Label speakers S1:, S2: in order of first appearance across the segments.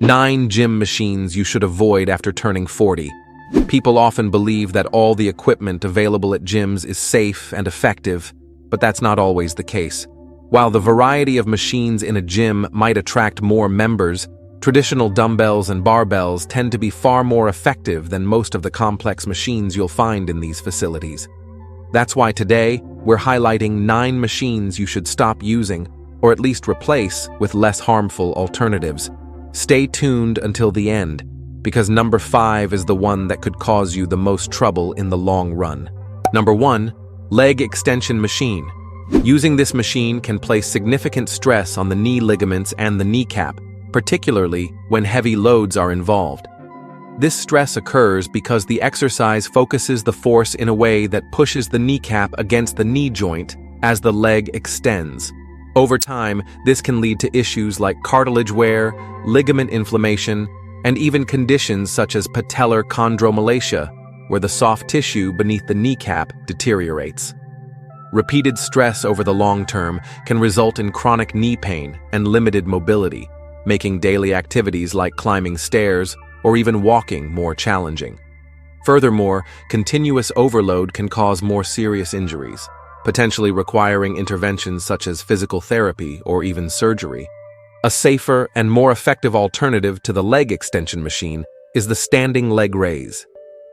S1: 9 gym machines you should avoid after turning 40. People often believe that all the equipment available at gyms is safe and effective, but that's not always the case. While the variety of machines in a gym might attract more members, traditional dumbbells and barbells tend to be far more effective than most of the complex machines you'll find in these facilities. That's why today, we're highlighting 9 machines you should stop using, or at least replace with less harmful alternatives. Stay tuned until the end, because number 5 is the one that could cause you the most trouble in the long run. Number 1. Leg extension machine. Using this machine can place significant stress on the knee ligaments and the kneecap, particularly when heavy loads are involved. This stress occurs because the exercise focuses the force in a way that pushes the kneecap against the knee joint as the leg extends. Over time, this can lead to issues like cartilage wear, ligament inflammation, and even conditions such as patellar chondromalacia, where the soft tissue beneath the kneecap deteriorates. Repeated stress over the long term can result in chronic knee pain and limited mobility, making daily activities like climbing stairs or even walking more challenging. Furthermore, continuous overload can cause more serious injuries, potentially requiring interventions such as physical therapy or even surgery. A safer and more effective alternative to the leg extension machine is the standing leg raise.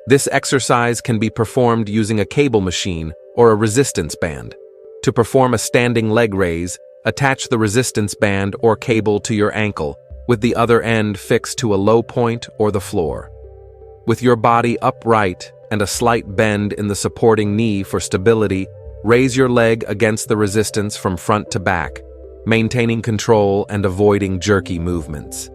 S1: This exercise can be performed using a cable machine or a resistance band. To perform a standing leg raise, attach the resistance band or cable to your ankle, with the other end fixed to a low point or the floor. With your body upright and a slight bend in the supporting knee for stability, raise your leg against the resistance from front to back, maintaining control and avoiding jerky movements.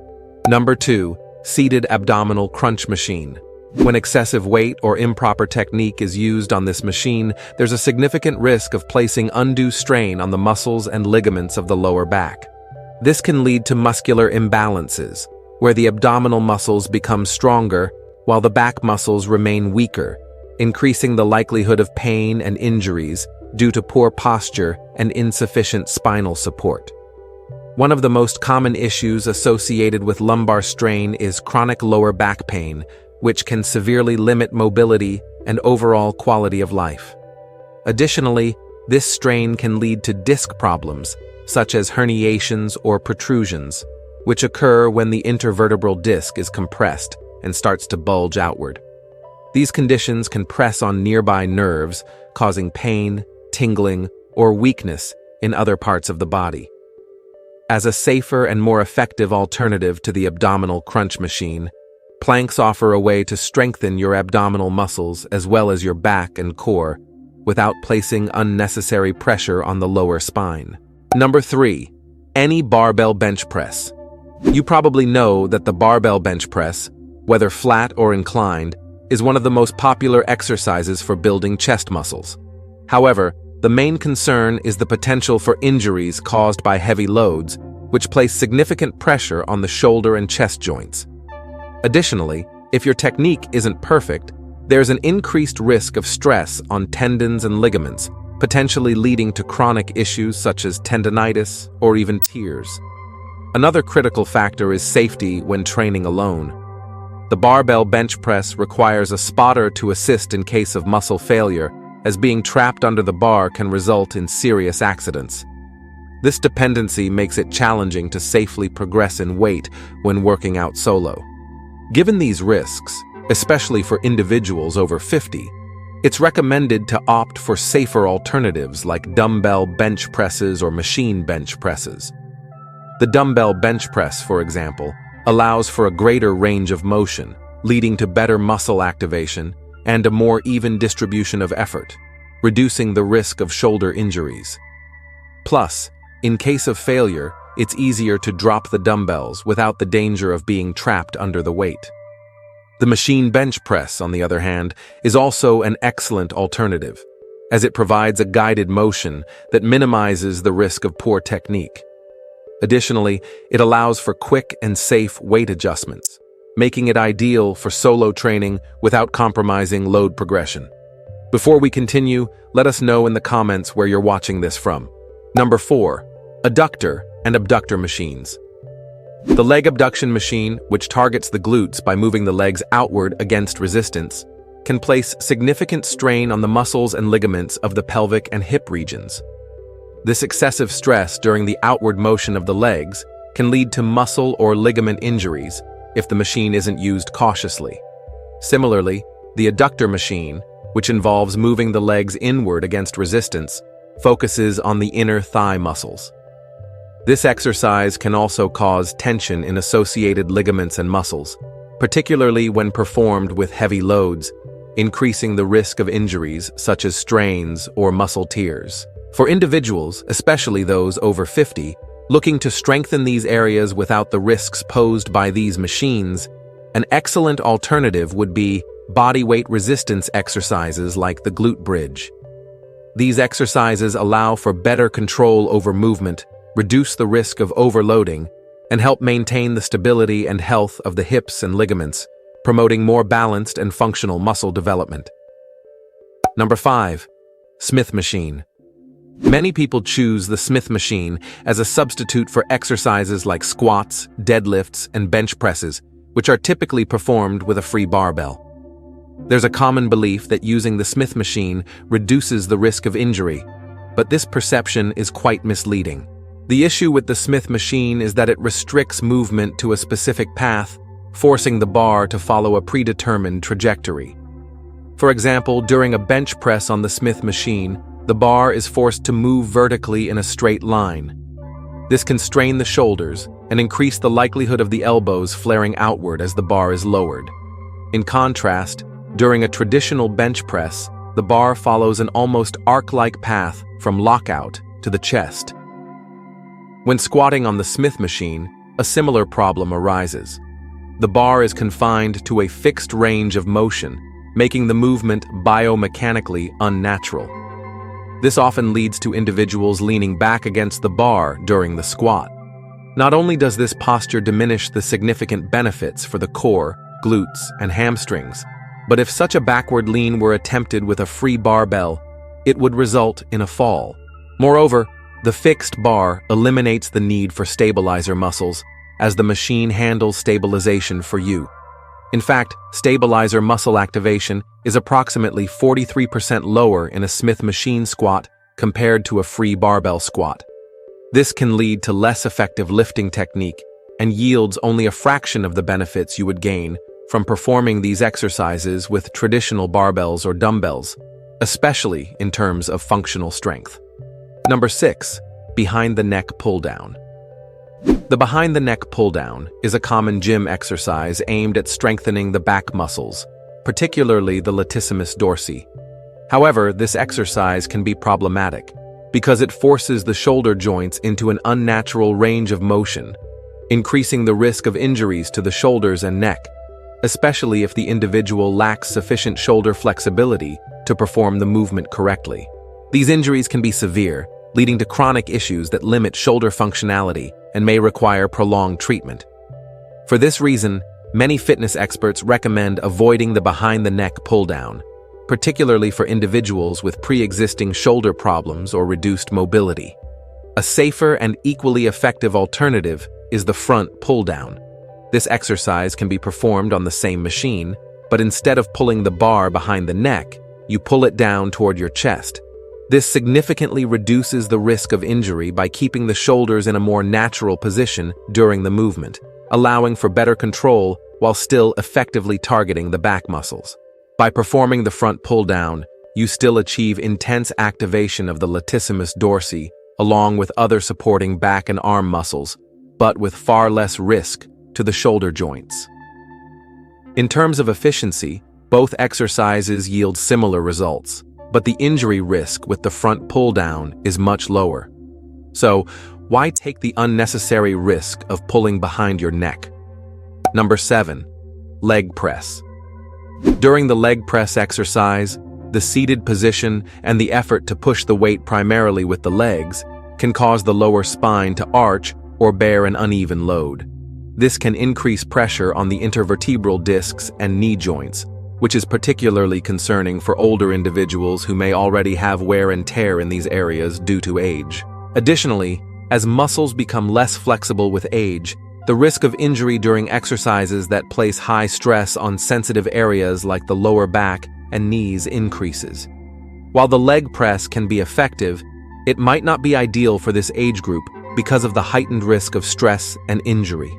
S1: Number 2. Seated abdominal crunch machine. When excessive weight or improper technique is used on this machine, there's a significant risk of placing undue strain on the muscles and ligaments of the lower back. This can lead to muscular imbalances, where the abdominal muscles become stronger while the back muscles remain weaker, increasing the likelihood of pain and injuries due to poor posture and insufficient spinal support. One of the most common issues associated with lumbar strain is chronic lower back pain, which can severely limit mobility and overall quality of life. Additionally, this strain can lead to disc problems, such as herniations or protrusions, which occur when the intervertebral disc is compressed and starts to bulge outward. These conditions can press on nearby nerves, causing pain, tingling, or weakness in other parts of the body. As a safer and more effective alternative to the abdominal crunch machine, planks offer a way to strengthen your abdominal muscles as well as your back and core without placing unnecessary pressure on the lower spine. Number 3. Any barbell bench press. You probably know that the barbell bench press, whether flat or inclined, is one of the most popular exercises for building chest muscles. However, the main concern is the potential for injuries caused by heavy loads, which place significant pressure on the shoulder and chest joints. Additionally, if your technique isn't perfect, there's an increased risk of stress on tendons and ligaments, potentially leading to chronic issues such as tendinitis or even tears. Another critical factor is safety when training alone. The barbell bench press requires a spotter to assist in case of muscle failure, as being trapped under the bar can result in serious accidents. This dependency makes it challenging to safely progress in weight when working out solo. Given these risks, especially for individuals over 50, it's recommended to opt for safer alternatives like dumbbell bench presses or machine bench presses. The dumbbell bench press, for example, allows for a greater range of motion, leading to better muscle activation and a more even distribution of effort, reducing the risk of shoulder injuries. Plus, in case of failure, it's easier to drop the dumbbells without the danger of being trapped under the weight. The machine bench press, on the other hand, is also an excellent alternative, as it provides a guided motion that minimizes the risk of poor technique. Additionally, it allows for quick and safe weight adjustments, making it ideal for solo training without compromising load progression. Before we continue, let us know in the comments where you're watching this from. Number 4. Adductor and abductor machines. The leg abduction machine, which targets the glutes by moving the legs outward against resistance, can place significant strain on the muscles and ligaments of the pelvic and hip regions. This excessive stress during the outward motion of the legs can lead to muscle or ligament injuries if the machine isn't used cautiously. Similarly, the adductor machine, which involves moving the legs inward against resistance, focuses on the inner thigh muscles. This exercise can also cause tension in associated ligaments and muscles, particularly when performed with heavy loads, increasing the risk of injuries such as strains or muscle tears. For individuals, especially those over 50, looking to strengthen these areas without the risks posed by these machines, an excellent alternative would be bodyweight resistance exercises like the glute bridge. These exercises allow for better control over movement, reduce the risk of overloading, and help maintain the stability and health of the hips and ligaments, promoting more balanced and functional muscle development. Number 5. Smith machine. Many people choose the Smith machine as a substitute for exercises like squats, deadlifts, and bench presses, which are typically performed with a free barbell. There's a common belief that using the Smith machine reduces the risk of injury, but this perception is quite misleading. The issue with the Smith machine is that it restricts movement to a specific path, forcing the bar to follow a predetermined trajectory. For example, during a bench press on the Smith machine, the bar is forced to move vertically in a straight line. This can strain the shoulders and increase the likelihood of the elbows flaring outward as the bar is lowered. In contrast, during a traditional bench press, the bar follows an almost arc-like path from lockout to the chest. When squatting on the Smith machine, a similar problem arises. The bar is confined to a fixed range of motion, making the movement biomechanically unnatural. This often leads to individuals leaning back against the bar during the squat. Not only does this posture diminish the significant benefits for the core, glutes, and hamstrings, but if such a backward lean were attempted with a free barbell, it would result in a fall. Moreover, the fixed bar eliminates the need for stabilizer muscles, as the machine handles stabilization for you. In fact, stabilizer muscle activation is approximately 43% lower in a Smith machine squat compared to a free barbell squat. This can lead to less effective lifting technique and yields only a fraction of the benefits you would gain from performing these exercises with traditional barbells or dumbbells, especially in terms of functional strength. Number 6. Behind the neck pull-down. The behind the neck pull-down is a common gym exercise aimed at strengthening the back muscles, particularly the latissimus dorsi. However, this exercise can be problematic because it forces the shoulder joints into an unnatural range of motion, increasing the risk of injuries to the shoulders and neck, especially if the individual lacks sufficient shoulder flexibility to perform the movement correctly. These injuries can be severe, leading to chronic issues that limit shoulder functionality and may require prolonged treatment. For this reason, many fitness experts recommend avoiding the behind-the-neck pull-down, particularly for individuals with pre-existing shoulder problems or reduced mobility. A safer and equally effective alternative is the front pull-down. This exercise can be performed on the same machine, but instead of pulling the bar behind the neck, you pull it down toward your chest. This significantly reduces the risk of injury by keeping the shoulders in a more natural position during the movement, allowing for better control while still effectively targeting the back muscles. By performing the front pull-down, you still achieve intense activation of the latissimus dorsi, along with other supporting back and arm muscles, but with far less risk to the shoulder joints. In terms of efficiency, both exercises yield similar results, but the injury risk with the front pull-down is much lower. So, why take the unnecessary risk of pulling behind your neck? Number 7. Leg press. During the leg press exercise, the seated position and the effort to push the weight primarily with the legs can cause the lower spine to arch or bear an uneven load. This can increase pressure on the intervertebral discs and knee joints, which is particularly concerning for older individuals who may already have wear and tear in these areas due to age. Additionally, as muscles become less flexible with age, the risk of injury during exercises that place high stress on sensitive areas like the lower back and knees increases. While the leg press can be effective, it might not be ideal for this age group because of the heightened risk of stress and injury.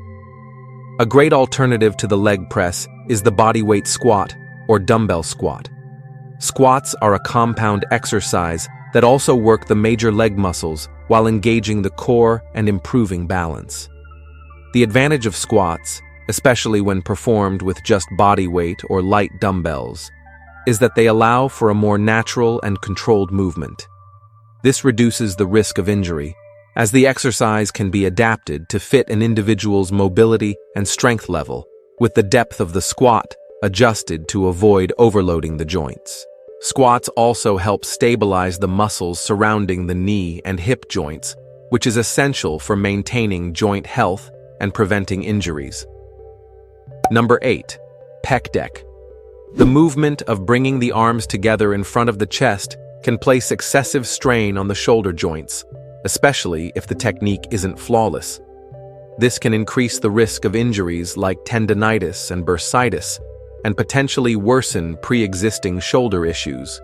S1: A great alternative to the leg press is the bodyweight squat or dumbbell squat. Squats are a compound exercise that also work the major leg muscles while engaging the core and improving balance. The advantage of squats, especially when performed with just body weight or light dumbbells, is that they allow for a more natural and controlled movement. This reduces the risk of injury, as the exercise can be adapted to fit an individual's mobility and strength level, with the depth of the squat adjusted to avoid overloading the joints. Squats also help stabilize the muscles surrounding the knee and hip joints, which is essential for maintaining joint health and preventing injuries. Number 8. Pec Deck. The movement of bringing the arms together in front of the chest can place excessive strain on the shoulder joints, especially if the technique isn't flawless. This can increase the risk of injuries like tendinitis and bursitis, and potentially worsen pre-existing shoulder issues.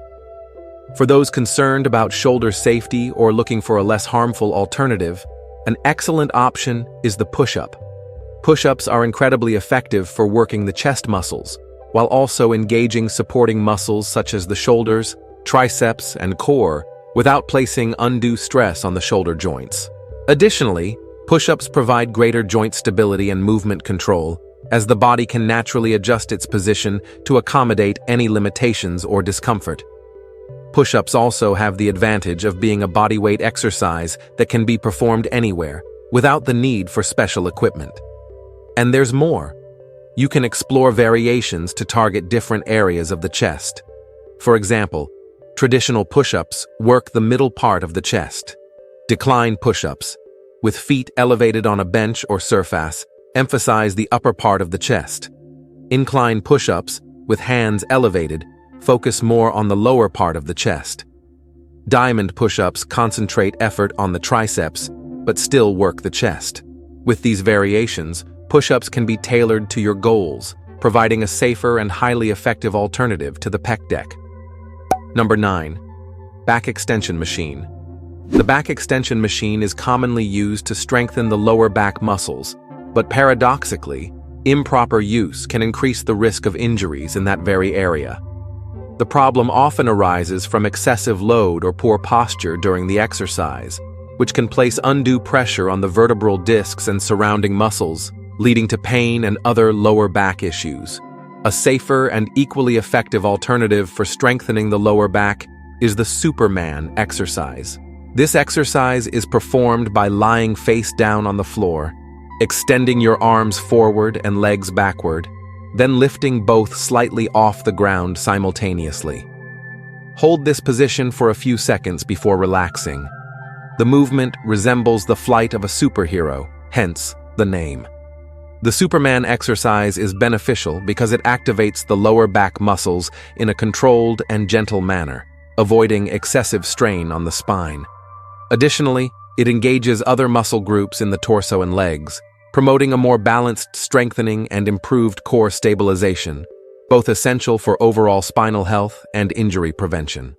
S1: For those concerned about shoulder safety or looking for a less harmful alternative, an excellent option is the push-up. Push-ups are incredibly effective for working the chest muscles, while also engaging supporting muscles such as the shoulders, triceps, and core, without placing undue stress on the shoulder joints. Additionally, push-ups provide greater joint stability and movement control, as the body can naturally adjust its position to accommodate any limitations or discomfort. Push-ups also have the advantage of being a bodyweight exercise that can be performed anywhere, without the need for special equipment. And there's more. You can explore variations to target different areas of the chest. For example, traditional push-ups work the middle part of the chest. Decline push-ups, with feet elevated on a bench or surface, emphasize the upper part of the chest. Incline push-ups, with hands elevated, focus more on the lower part of the chest. Diamond push-ups concentrate effort on the triceps, but still work the chest. With these variations, push-ups can be tailored to your goals, providing a safer and highly effective alternative to the Pec Deck. Number 9. Back extension machine. The back extension machine is commonly used to strengthen the lower back muscles, but paradoxically, improper use can increase the risk of injuries in that very area. The problem often arises from excessive load or poor posture during the exercise, which can place undue pressure on the vertebral discs and surrounding muscles, leading to pain and other lower back issues. A safer and equally effective alternative for strengthening the lower back is the Superman exercise. This exercise is performed by lying face down on the floor, extending your arms forward and legs backward, then lifting both slightly off the ground simultaneously. Hold this position for a few seconds before relaxing. The movement resembles the flight of a superhero, hence the name. The Superman exercise is beneficial because it activates the lower back muscles in a controlled and gentle manner, avoiding excessive strain on the spine. Additionally, it engages other muscle groups in the torso and legs, promoting a more balanced strengthening and improved core stabilization, both essential for overall spinal health and injury prevention.